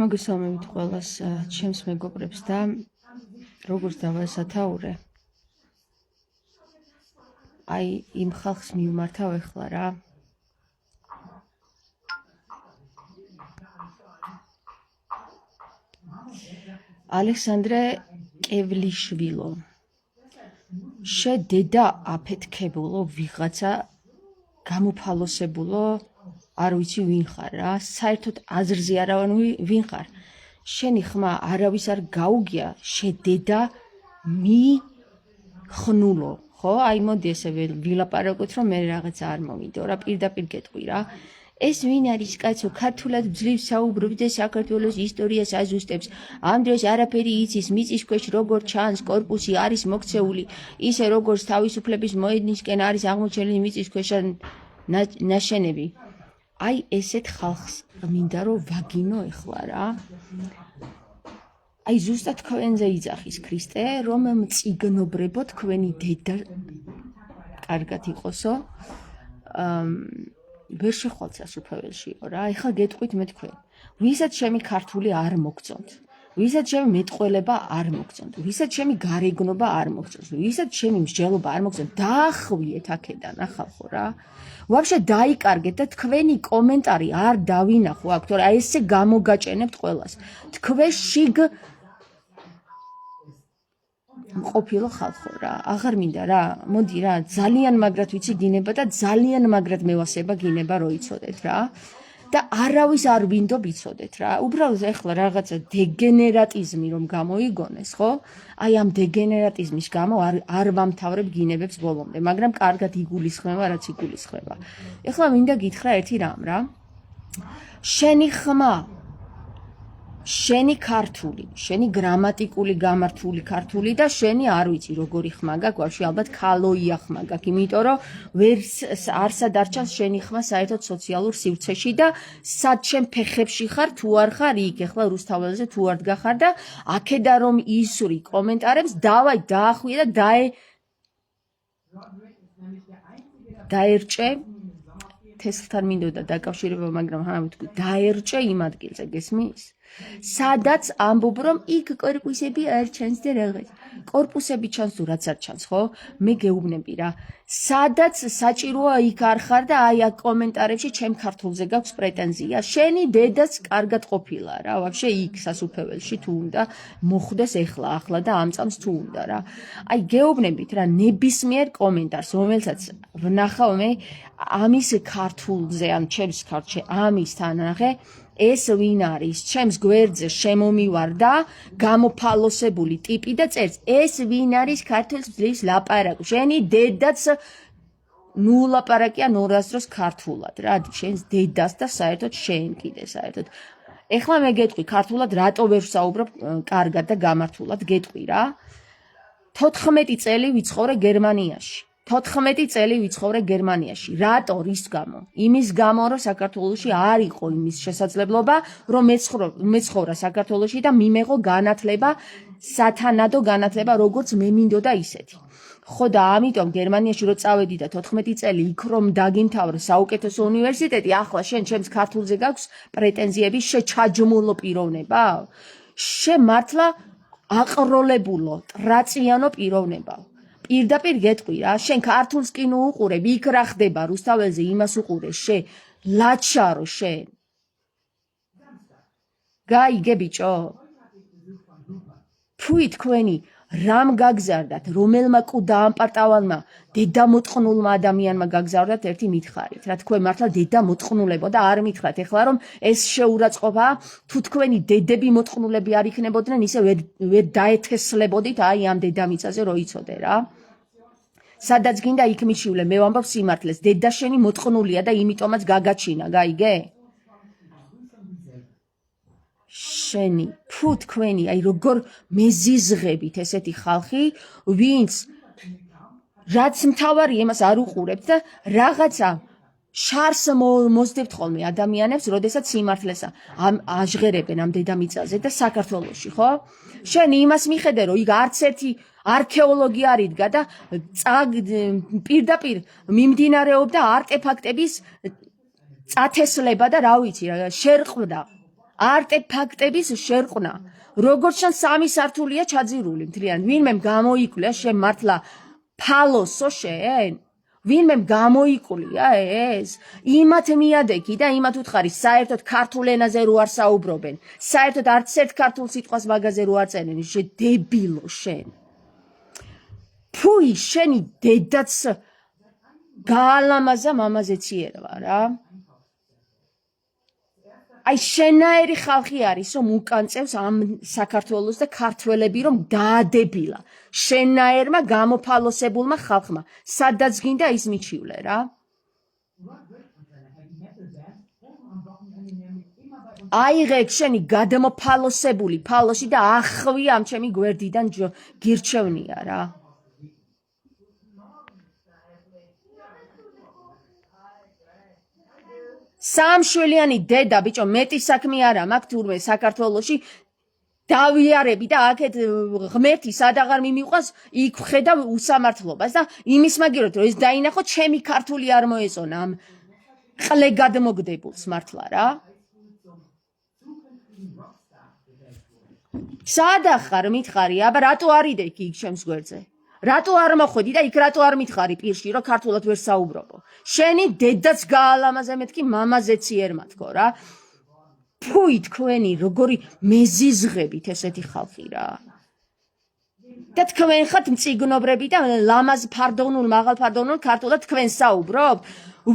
მოგესალმებით ყველას ჩემს მეგობრებს და როგორც დავასათაურე აი იმ ხალხს მივმართავ ეხლა რა ალექსანდრე კევლიაშვილო შედედა აფეთქებულო ვიღაცა გამოფალოსებულო არ ვიცი ვინ ხარ რა საერთოდ აზრზე არავინ ვინ ხარ შენი ხმა არავის არ გაუგია შედედა მიხნულო ხო აი მოდი ესე ვილაპარაკოთ რომ მე რაღაცა არ მომიდო რა პირდაპირ გეტყვი რა ეს ვინ არის კაცო ქართულად ძლივს საუბრობს და საქართველოს ისტორიას აზუსტებს ამ დროს არაფერი იცის მიწის ქვეშ როგორ ჩანს კორპუსი არის მოქცეული ისე როგორც თავისუფლების მოედნისკენ არის აღმოჩენილი მიწის ქვეშ ნაშენები აი ესეთ ხალხს მინდა რომ ვაგინო ეხლა რა აი ზუსტად თქვენზე იძახის ქრისტე რომ მწიგნობრებო თქვენი დედა კარგად იყოსო ვერ შეხვალთ სასუფეველშიო რა ეხლა გეტყვით მე თქვენ ვისაც ჩემი ქართული არ მოგწონთ ვისაც ჩემი მეტყველება არ მოგწონთ ვისაც ჩემი გარეგნობა არ მოგწონთ ვისაც ჩემი მსჯელობა არ მოგწონთ დაახვიეთ აქედან ახალხო რა ვაფშე დაიკარგეთ და თქვენი კომენტარი არ დავინახო აქ თორე აი ესე გამოგაჭენებთ ყველას თქვენ შიგ მყოფილო ხალხო რა აღარ მინდა რა მოდი რა ძალიან მაგრად ვიცი გინება და ძალიან მაგრად მევასება გინება რო იცოდეთ რა და არავის არ ვინდო ვიცოდეთ რა უბრალოდ ეხლა რაღაცა დეგენერატიზმი რომ გამოიგონეს ხო აი ამ დეგენერატიზმის გამო არ ვამთავრებ გინებებს ბოლომდე მაგრამ კარგად იგულისხმება რაც იგულისხმება ეხლა მინდა გითხრა ერთი რამ რა შენი ხმა შენი ქართული, შენი გრამატიკული გამართული ქართული და შენი არ ვიცი როგორი ხმა გაქვს, ვაფშე ალბათ ქალოია ხმა გაქვს, იმიტომ რომ არსად არ ჩანს შენი ხმა საერთოდ სოციალურ სივრცეში და სად შენ ფეხებში ხარ, თუ არ ხარ იქ, ეხლა რუსთაველზე თუ არ დგახარ და აქედან რომ ისური კომენტარებს დავაი დაახვიე და დაერჭე თესლთან მინდოდა დაკავშირება, მაგრამ ჰანა ვთქვი, დაერჭე იმ ადგილზე, გესმის? სადაც ამბობ რომ იქ კორპუსები არ ჩანს და რაღაც კორპუსები ჩანს თუ რაც არ ჩანს ხო მე გეუბნები რა სადაც საჭიროა იქ არ ხარ და აი აქ კომენტარებში ჩემ ქართულზე გაქვს პრეტენზია შენი დედაც კარგად ყოფილა რა ვაფშე იქ სასუფეველში თუ უნდა მოხვდეს ახლა და ამ წამს თუ უნდა რა აი გეუბნებით რა ნებისმიერ კომენტარს რომელსაც ვნახავ მე ამის ქართულზე ან ჩემს ქართულში ამის თანახე ეს ვინ არის ჩემს გვერდზე შემომივარ და გამოფალოსებული ტიპი და წერს ეს ვინ არის ქართულს ძლივს ლაპარაკს შენი დედაც ნუ ლაპარაკია ნორასდროს ქართულად რა შენს დედას და საერთოდ შენ კიდე საერთოდ ეხლა მე გეტყვი ქართულად რატო ვერ ვსაუბრობ კარგად და გამართულად გეტყვი რა 14 წელი ვიცხოვრე გერმანიაში 14 წელი ვიცხოვრე გერმანიაში. რატო? რის გამო? იმის გამო, რომ საქართველოში არ იყო იმის შესაძლებლობა, რომ მეცხოვრა საქართველოში და მიმეღო განათლება, სათანადო განათლება, როგორც მე მინდოდა ისეთი. ხო და ამიტომ გერმანიაში რო წავედი და 14 წელი იქ რომ დაგიმთავრე საუკეთესო უნივერსიტეტი, ახლა შენ ჩემს ქართულზე გაქვს პრეტენზიები შეჩაჯმულო პიროვნება? მართლა აყროლებულო, ტრაწიანო პიროვნება. პირდაპირ გეტყვი რა შენ ქართულს კი ნუ უყურებ იქ რა ხდება რუსთაველზე იმას უყურე ლაჩარო შენ გაიგე ბიჭო ფუი თქვენი რამ გაგზარდათ რომელმა კუ დაამპარტავალმა დედამოწყნულმა ადამიანმა გაგზავნათ ერთი მითხარით რა თქვენ მართლა დედამოწყნულებო და არ მითხრათ ეხლა რომ ეს შეურაცხყოფა თუ თქვენი დედები მოწყნულები არ იქნებოდნენ ისე ვერ დაეთესლებოდით აი ამ დედამიწაზე რო იცოდე რა სადაც გინდა იქ მიშივლე მე ვამბობ სიმართლეს დედა შენი მოწყნულია და იმიტომაც გაგაჩინა გაიგე შენი ფუ თქვენი აი როგორ მეზიზღებით ესეთი ხალხი ვინც რაც მთავარი იმას არ უყურებთ და რაღაცა შარს მოსდებთ ხოლმე ადამიანებს როდესაც სიმართლეს აჟღერებენ ამ დედამიწაზე და საქართველოში ხო შენ იმას მიხედე რომ იქ არც ერთი არქეოლოგი არ იდგა და პირდაპირ მიმდინარეობდა არტეფაქტების წათესლება და რა ვიცი რა შერყვნა არტეფაქტების შერყვნა როგორც შენ სამი სართულია ჩაძირული მთლიან ვინმე გამოიკვლია შენ მართლა ფალოსო შენ ვინმე გამოიკვლია ეს იმათ მიადექი და იმათ უთხარი საერთოდ ქართულ ენაზე რო არ საუბრობენ საერთოდ არც ერთ ქართულ სიტყვას მაგაზე რო არ წერენ შენ დებილო შენ ფუი შენი დედაც გაალამაზა მამაზეც იერვა რა აი შენაერი ხალხი არის რომ უკანწევს ამ საქართველოს და ქართველები რომ დაადებილა შენაერმა გამოფალოსებულმა ხალხმა სადაც გინდა ის მიჩივლე რა აიღე შენი გადმოფალოსებული ფალოში და ახვი ამ ჩემი გვერდიდან გირჩევნია რა სამშვილიანი დედა ბიჭო მეტი საქმე არა მაქვს თურმე საქართველოში დავიარები და აქეთ ღმერთი სადაღარ მიმიყვას იქ ხედავ უსამართლობას და იმის მაგივრად რომ ეს დაინახო ჩემი ქართული არ მოეწონა ამ ყლე გადმოგდებულს მართლა რა სადახარ მითხარი აბა რატო არიდე იქ ჩემს გვერდზე რატო არ მოხვედი და იქ რატო არ მითხარი პირში რომ ქართულად ვერ საუბრობო შენი დედაც გაალამაზე მეთქი მამაზეც იერმა თქო რა ფუი თქვენი როგორი მეზიზღებით ესეთი ხალხი რა და თქვენ ხართ მწიგნობრები და ლამაზ ფარდოვნულ მაღალ ფარდოვნულ ქართულად თქვენ საუბრობ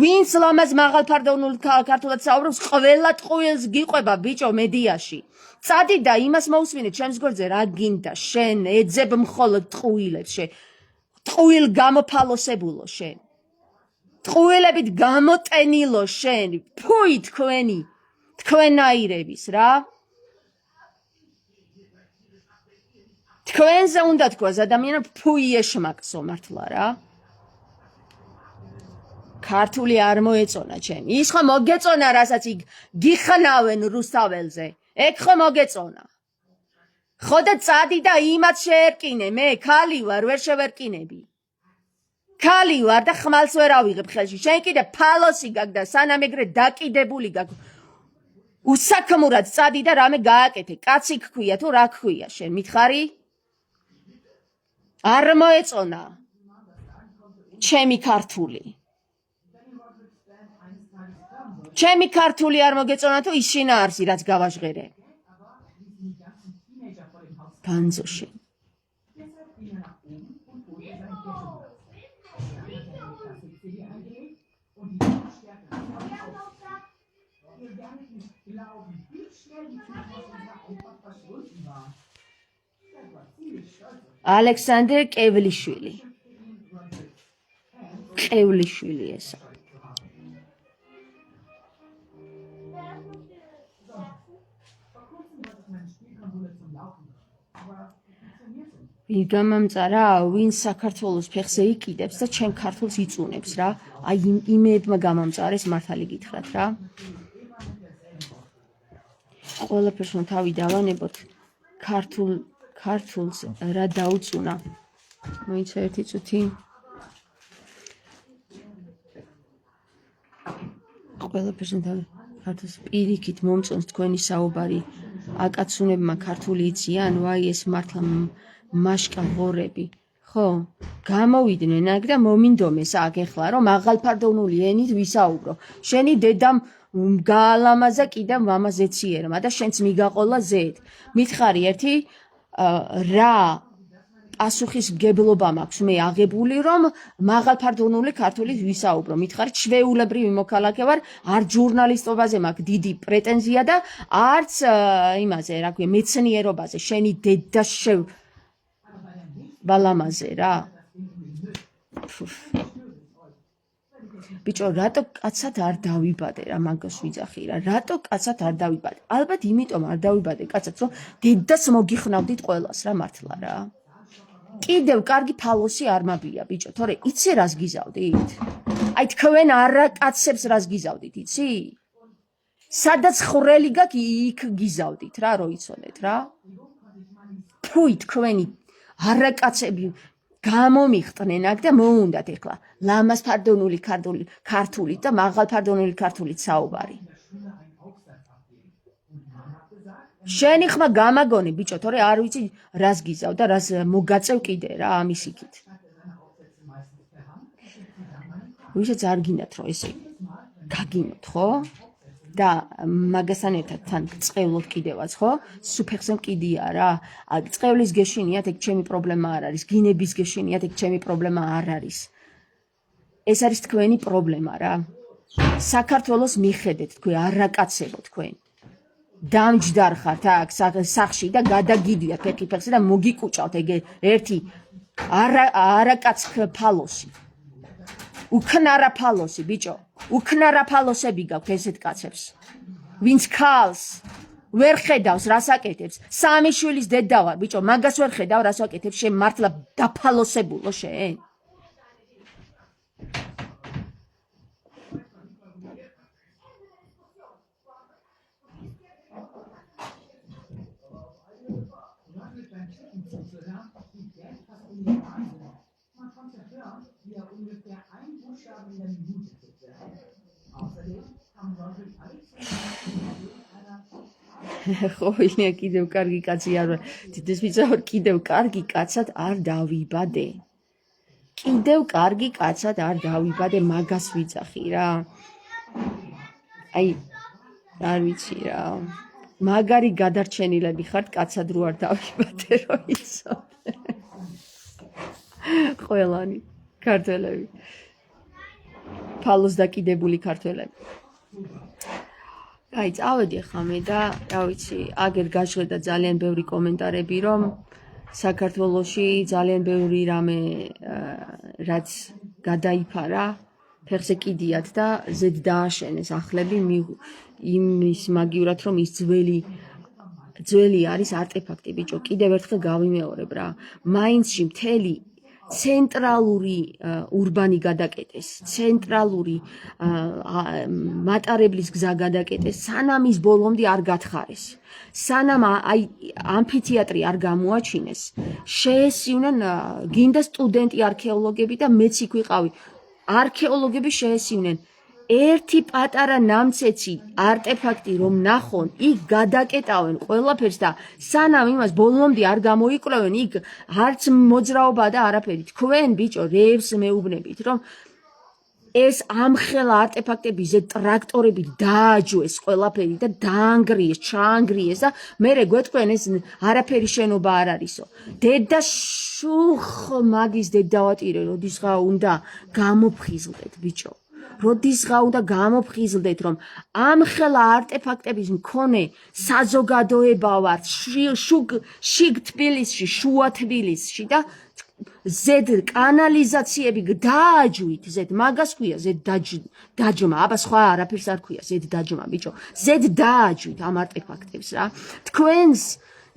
ვინც ლამაზ მაღალ ფარდოვნულ ქართულად საუბრობს ყველა ტყუილს გიყვება ბიჭო მედიაში წადი და იმას მოусმინე ჩემს გვერდზე რა გინდა შენ ეძებ მხოლოდ ტყუილებს შენ ტყუილ გამოფალოსებულო შენ ტყუილებით გამოტენილო შენ ფუი თქვენი თქვენაირების რა თქვენზე უნდა თქვას ადამიანო ფუი ეშმაკსო მართლა რა ქართული არ მოეწონა ჩემი ის ხო მოგეწონა რასაც იქ გიხნავენ რუსთაველზე ეგ ხო მოგეწონა ხო და წადი და იმათ შეერკინე მე ქალი ვარ ვერ შევერკინები ქალი ვარ და ხმალს ვერ ავიღებ ხელში შენ კიდე ფალოსი გაქვს და სანამ ეგრე დაკიდებული გაქვს უსაქმურად წადი და რამე გააკეთე კაცი გქვია თუ რა გქვია შენ მითხარი არ მოეწონა ჩემი ქართული ჩემი ქართული არ მოგეწონა თუ ის შინაარსი რაც გავაჟღერე განძოში ალექსანდრე კევლიშვილი ესა ვიგამამწარა ვინ საქართველოს ფეხზე იკიდებს და ჩემ ქართულს იწუნებს რა აი იმებმა გამამწარეს მართალი გითხრათ რა ყველაფერს რომ თავი დავანებოთ ქართულს რა დაუწუნა მოიცა ერთი წუთი ყველაფერს რომ თავი ქართულს პირიქით მომწონს თქვენი საუბარი აკაცუნებმა ქართული იციან ვაი ეს მართლა მაშკა ღორები ხო გამოვიდნენ აქ და მომინდომეს აქ ეხლა რომ მაღალფარდოვნული ენით ვისაუბრო შენი დედამ გაალამაზა კიდევ მამაზეც იერმა და შენც მიგაყოლა ზედ მითხარი ერთი რა პასუხისმგებლობა მაქვს მე აღებული რომ მაღალფარდოვნული ქართულით ვისაუბრო მითხარი ჩვეულებრივი მოქალაქე ვარ არ ჟურნალისტობაზე მაქვს დიდი პრეტენზია და არც იმაზე რა ქვია მეცნიერობაზე შენი დედა ბალამაზე რა ბიჭო რატო კაცად არ დავიბადე რა მაგას ვიძახი რა რატო კაცად არ დავიბადე ალბათ იმიტომ არ დავიბადე კაცად რომ დედას მოგიხნავდით ყველას რა მართლა რა კიდევ კარგი ფალოსი არ მაბია ბიჭო თორე იცი რას გიზავდით აი თქვენ არა კაცებს რას გიზავდით იცი სადაც ხრელი გაქვს იქ გიზავდით რა რო იცოდეთ რა ფუი თქვენი არა კაცები გამომიხტნენ აქ და მოუნდათ ეხლა ლამაზ ფარდონული ქართული და მაღალ ფარდონული ქართულით საუბარი. შენი ხმა გამაგონი ბიჭო, თორე არ ვიცი რას გიზავ და რას მოგაწევ კიდე რა ამის იქით. ვისაც არ გინდათ რომ ესე გაგინოთ ხო? და მაგასთან ერთად თან წყევლოთ კიდევაც ხო? სუფეხზე მკიდია რა. წყევლის გეშინიათ ეგ ჩემი პრობლემა არ არის. გინების გეშინიათ ეგ ჩემი პრობლემა არ არის. ეს არის თქვენი პრობლემა რა. საქართველოს მიხედეთ თქვენ არაკაცებო თქვენ. დამჯდარ ხართ აქ სახში და გადაგიდიათ ფეხი-ფეხზე და მოგიკუჭავთ ეგ ერთი არაკაც ფალოსი. უქნარა ფალოსი ბიჭო. უქნარა ფალოსები გაქვთ ესეთ კაცებს. ვინც ქალს ვერ ხედავს რას აკეთებს. სამი შვილის დედა ვარ ბიჭო, მაგას ვერ ხედავ რას აკეთებს. შენ მართლა დაფალოსებულო შენ. ხო, ინე კიდევ კარგი კაცი არ ვარ. დიდეს ვიცავ კიდევ კარგი კაცად არ დავიბადე. კიდევ კარგი კაცად არ დავიბადე, მაგას ვიცახი რა. აი, არ ვიცი რა. მაგარი გადარჩენილები ხართ კაცად რო არ დავიბადე რო იცო. ყველანი ქართველები. ფალოს დაკიდებული ქართველები. აი, წავედი ახლა მე და რა ვიცი, აგერ გაჟღერდა ძალიან ბევრი კომენტარები, რომ საქართველოში ძალიან ბევრი რამე რაც გადაიფარა, ფეხზე კიდიათ და ზედ დააშენეს ახლები იმის მაგივრად, რომ ის ძველი არის არტეფაქტი ბიჭო. კიდევ ერთხელ გავიმეორებ რა. მაინცში მთელი ცენტრალური ურბანი გადაკეტეს, ცენტრალური მატარებლის გზა გადაკეტეს, სანამ ის ბოლომდე არ გათხარეს. სანამ აი ამფითეატრი არ გამოაჩინეს, შეესივნენ გინდა სტუდენტი არქეოლოგები და მეც იქ ვიყავი. არქეოლოგები შეესივნენ ერთი პატარა ნამცეცი არტეფაქტი რომ ნახონ, იქ გადაკეტავენ ყველაფერს და სანამ იმას ბოლომდე არ გამოიკვლევენ, იქ არც მოძრაობა და არაფერი. თქვენ ბიჭო რეებს მეუბნებით, რომ ეს ამხელა არტეფაქტები ზე ტრაქტორები დააჯვეს ყველაფერი და დაანგრიეს, ჩაანგრიეს და მერე გვეთქვენ ეს არაფერი შენობა არ არისო. დედა შუხ მაგის დედავატირე, როდისღა უნდა გამოფხიზლდეთ ბიჭო. როდისღა უნდა გამოფხიზლდეთ, რომ ამხელა არტეფაქტების მქონე საზოგადოება ვართ შიგ თბილისში, შუა თბილისში და ზედ კანალიზაციები დააჯვით, ზედ მაგას ქვია, ზედ დაჯმა, აბა სხვა არაფერს არ ქვია, ზედ დაჯმა ბიჭო, ზედ დააჯვით ამ არტეფაქტებს რა. თქვენს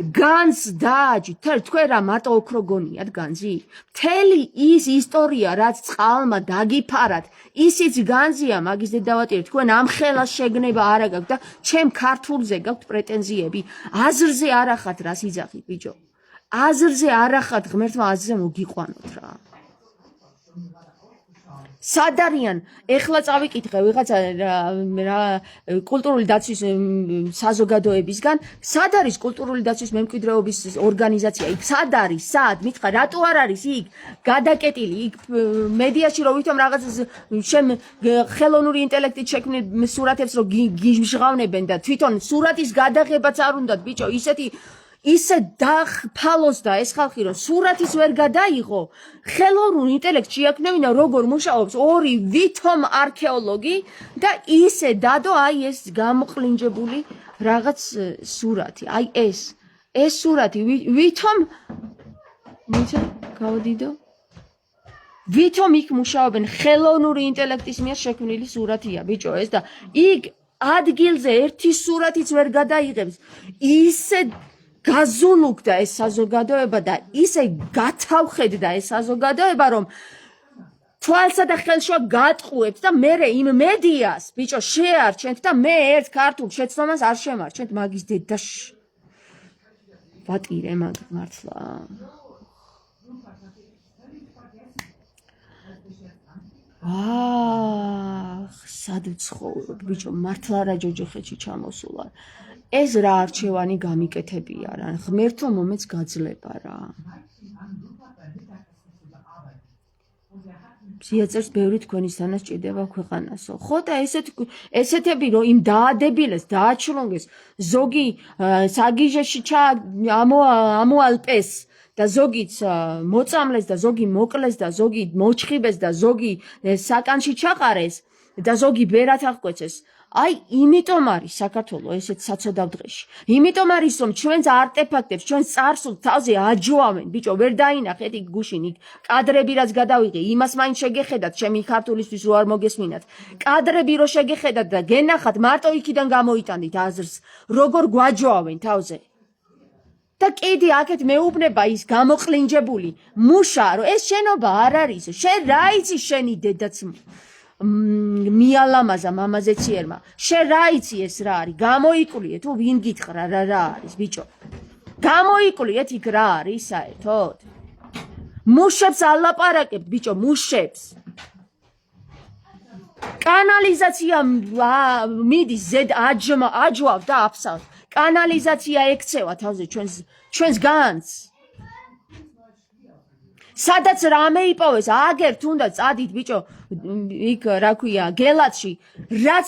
განს დააჯვით, თქვენ რა მარტო ოქრო გონიათ განძი? მთელი ის ისტორია, რაც წყალმა დაგიფარათ, ისიც განზია მაგის დედავატირე. თქვენ ამხელა შეგნება არ გაქვთ და ჩემ ქართულზე გაქვთ პრეტენზიები. აზრზე არ ახათ რას იძახით ბიჭო. აზრზე არ ახათ, ღმერთმა აზრზე მოგიყვანოთ რა. სად არიან? ეხლა წავიკითხე ვიღაცა რა კულტურული დაცვის საზოგადოებისგან, სად არის კულტურული დაცვის მემკვიდრეობის ორგანიზაცია? იქ სად არის? სად? მითხრა, რატო არ არის იქ გადაკეტილი? იქ მედიაში რო ვითომ რაღაც ხელოვნური ინტელექტით შექმნილ სურათებს რო გიჟღავნებენ და თვითონ სურათის გადაღებაც არ უნდათ ბიჭო, ისე დაფალოს და ეს ხალხი რომ სურათის ვერ გადაიღო, ხელოვნურ ინტელექტს შეაქმნევინა როგორ მუშაობს ორი ვითომ არქეოლოგი და ისე დადო აი ეს გამოყლინჯებული რაღაც სურათი. აი ეს სურათი ვითომ გავდიდო ვითომ იქ მუშაობენ ხელოვნური ინტელექტის მიერ შექმნილი სურათია ბიჭო ეს და იქ ადგილზე ერთი სურათიც ვერ გადაიღებს. ისე გაზულუგდა ეს საზოგადოება და ისე გათავხედდა ეს საზოგადოება, რომ თვალსა და ხელშვა გატყუებს და მერე იმ მედიას ბიჭო შეარჩენთ და მე ერთ ქართულ შეცდომას არ შემარჩენთ მაგის დედაშ. ვატირე მაგ მართლა. სად ვცხოვრობ, ბიჭო, მართლა რა ჯოჯოხეთში ჩამოსულა. ეს რა არჩევანი გამიკეთებია რა, ღმერთო მომეც გაძლება რა. სიაწერს ბევრი თქვენისთანაც ჭირდება ქვეყანასო. ხო და ესეთები რომ იმ დაადებილეს, დააჩლონგეს, ზოგი საგიჟეში ამოალპეს და ზოგიც მოწამლეს და ზოგი მოკლეს და ზოგი მოჩხიბეს და ზოგი საკანში ჩაყარეს და ზოგი ბერად აღკვეცეს. აი, იმიტომ არის საქართველოს ესეთ საცოდავ დღეში. იმიტომ არის რომ ჩვენს არტეფაქტებს, ჩვენს წარსულს თავზე აჯვავენ, ბიჭო, ვერ დაინახეთ იქ გუშინ იქ კადრები რაც გადავიღე, იმას მაინც შეგეხედათ, ჩემი ქართულისთვის რო არ მოგესმინათ. კადრები რო შეგეხედათ და გენახათ, მარტო იქიდან გამოიტანდით აზრს, როგორ გვაჯვავენ თავზე. და კიდე აქეთ მეუბნება ის გამოყლინჯებული მუშა, რომ ეს შენობა არ არის, შენ რა იცი შენი დედაც მიალამაზა მამაზეციერმა. შენ რა იცი ეს რა არის? გამოიკულიე თუ ვინ გითხრა რა არის, ბიჭო? გამოიკულიეთ იქ რა არის საერთოდ? მუშებს ალაპარაკებთ, ბიჭო, მუშებს. კანალიზაცია მიდის ზედ აჯვავ და აფსავს. კანალიზაცია ექცევა თავზე ჩვენს განს. სადაც რამე იპოვეს, აგერ თუნდაც წადით ბიჭო, იქ რა ქვია, გელათში, რაც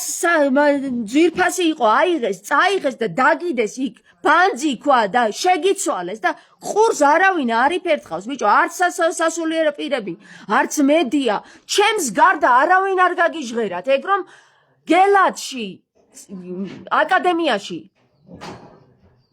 ძვირფასი იყო, აიღეს, წაიღეს და დაგიდეს იქ, ბანძი ქვა და შეგიცვალეს და ყურს არავინ არ იფერთხავს, ბიჭო, არც სასულიერო პირები, არც მედია, ჩემს გარდა არავინ არ გაგიჟღერათ, ეგ რომ გელათში, აკადემიაში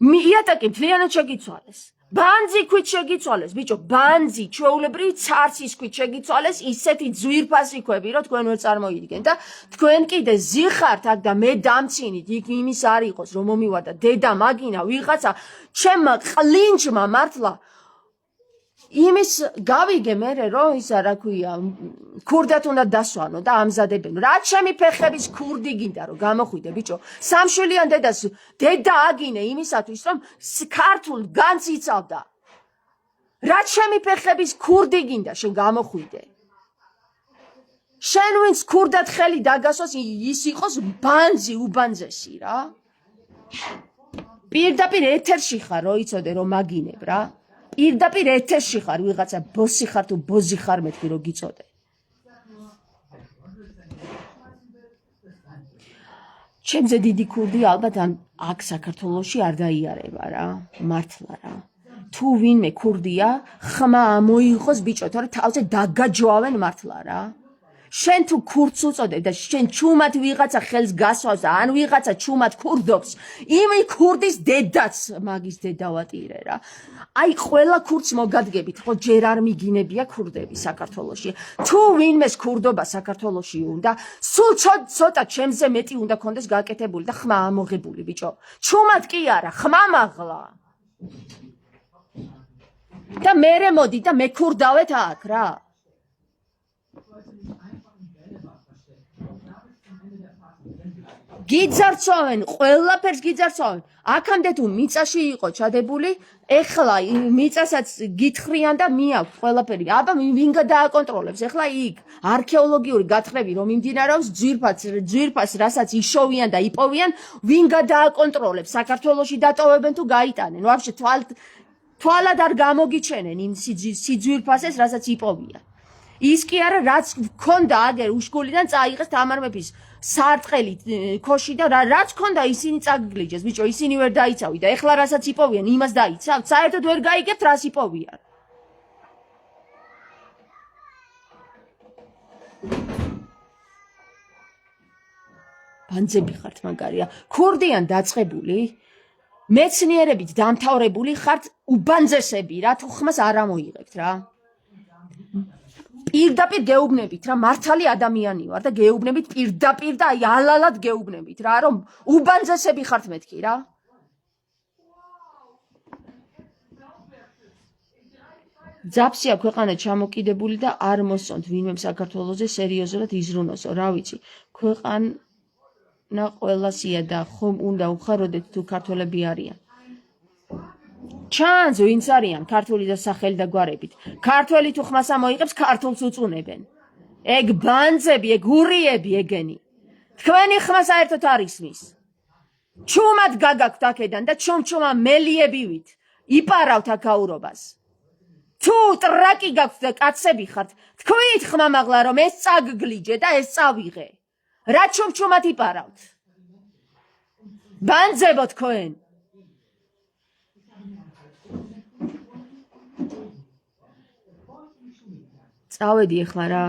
იატაკი მთლიანად შეგიცვალეს. ბანძი ქვით შეგიცვალეს, ბიჭო, ბანძი, ჩვეულებრივი ცარცის ქვით შეგიცვალეს, ისეთი ძვირფასი ქვები, რომ თქვენ ვერ წარმოიდგენთ და თქვენ კიდე ზიხართ აქ და მე დამცინით, იქ იმის არ იყოს, რომ მომივადა დედა მაგინა ვიღაცა, ჩემმა ყლინჯმა მართლა იმის გავიგე მე რომ ისა რა ქვია, ქურდათ უნდა დასვანო და ამზადებენ. რა ჩემი ფეხების ქურდი გინდა რომ გამოხვიდე, ბიჭო, სამშვილიან დედას დედა აგინე იმისათვის რომ ქართულ განს იცავდა. რა ჩემი ფეხების ქურდი გინდა შენ გამოხვიდე. შენ ვინც ქურდად ხელი დაგასვას ის იყოს ბანძი უბანძესი რა. პირდაპირ ეთერში ხარ რომ იცოდე რომ მაგინებ რა. პირდაპირ ეთერში ხარ ვიღაცა ბოსი ხარ თუ ბოზი ხარ მეთქი რომ გიწოდე. ჩემზე დიდი ქურდი ალბათ აქ საქართველოში არ დაიარება რა, მართლა რა. თუ ვინმე ქურდია, ხმა ამოიღოს ბიჭო, თორე თავზე დაგაჯვავენ მართლა რა. შენ თუ ქურდს უწოდებ და შენ ჩუმად ვიღაცა ხელს გასვავს და ან ვიღაცა ჩუმად ქურდობს, იმი ქურდის დედაც მაგის დედავატირე რა. აი ყველა ქურდს მოგადგებით, ხო ჯერ არ მიგინებია ქურდები საქართველოში. თუ ვინმეს ქურდობა საქართველოში უნდა, სულ ცოტა ჩემზე მეტი უნდა კონდეს გაკეთებული და ხმა ამოღებული ბიჭო. ჩუმად კი არა, ხმა მაღლა. და მერე მოდი და მე ქურდავეთ აქ რა. გიძარცვავენ, ყველაფერს გიძარცვავენ. აქამდე თუ მიწაში იყო ჩადებული, ეხლა მიწასაც გითხრიან და მიაქვს ყველაფერი. აბა ვინ გადააკონტროლებს? ეხლა იქ არქეოლოგიური გათხრები რომ მიმდინარეობს, ძვირფას რასაც იშოვიან და იპოვიან, ვინ გადააკონტროლებს? საქართველოში დატოვებენ თუ გაიტანენ? ვაფშე თვალად არ გამოგიჩენენ იმ სიძვირფასეს, რასაც იპოვიან. ის კი არა, რაც ქონდა აგერ უშგულიდან წაიღეს თამარ მეფის სარტყელი ქოში და რაც ქონდა ისინი წაგგლიჯეს, ბიჭო, ისინი ვერ დაიცავი და ეხლა რასაც იპოვიან, იმას დაიცავთ, საერთოდ ვერ გაიგებთ რას იპოვიან. ბანძები ხართ მაგარია, ქურდიან დაწყებული, მეცნიერებით დამთავრებული ხართ უბანძესები რა, თუ ხმას არ ამოიღებთ რა. პირდაპირ გეუბნებით რა, მართალი ადამიანი ვარ და გეუბნებით პირდაპირ და აი ალალად გეუბნებით რა, რომ უბანძესები ხართ მეთქი რა. ძაფსია ქვეყანა ჩამოკიდებული და არ მოსწონთ ვინმე საქართველოზე სერიოზულად იზრუნოსო, რა ვიცი, ქვეყანა ყველასია და ხომ უნდა უხაროდეთ თუ ქართველები არიან. ჩანს ვინც არიან ქართული და სახელი და გვარებით. ქართველი თუ ხმას ამოიღებს, ქართულს უწუნებენ. ეგ ბანძები, ეგ ურიები ეგენი. თქვენი ხმა საერთოდ არ ისმის. ჩუმად გაგაქვთ აქედან და ჩუმჩუმა მელიებივით იპარავთ აქ გაურობას. თუ ტრაკი გაქვთ და კაცები ხართ, თქვით ხმამაღლა რომ ეს წაგგლიჯე და ეს წავიღე. რა ჩუმჩუმად იპარავთ? ბანძებო თქვენ. წავედი ეხლა რა.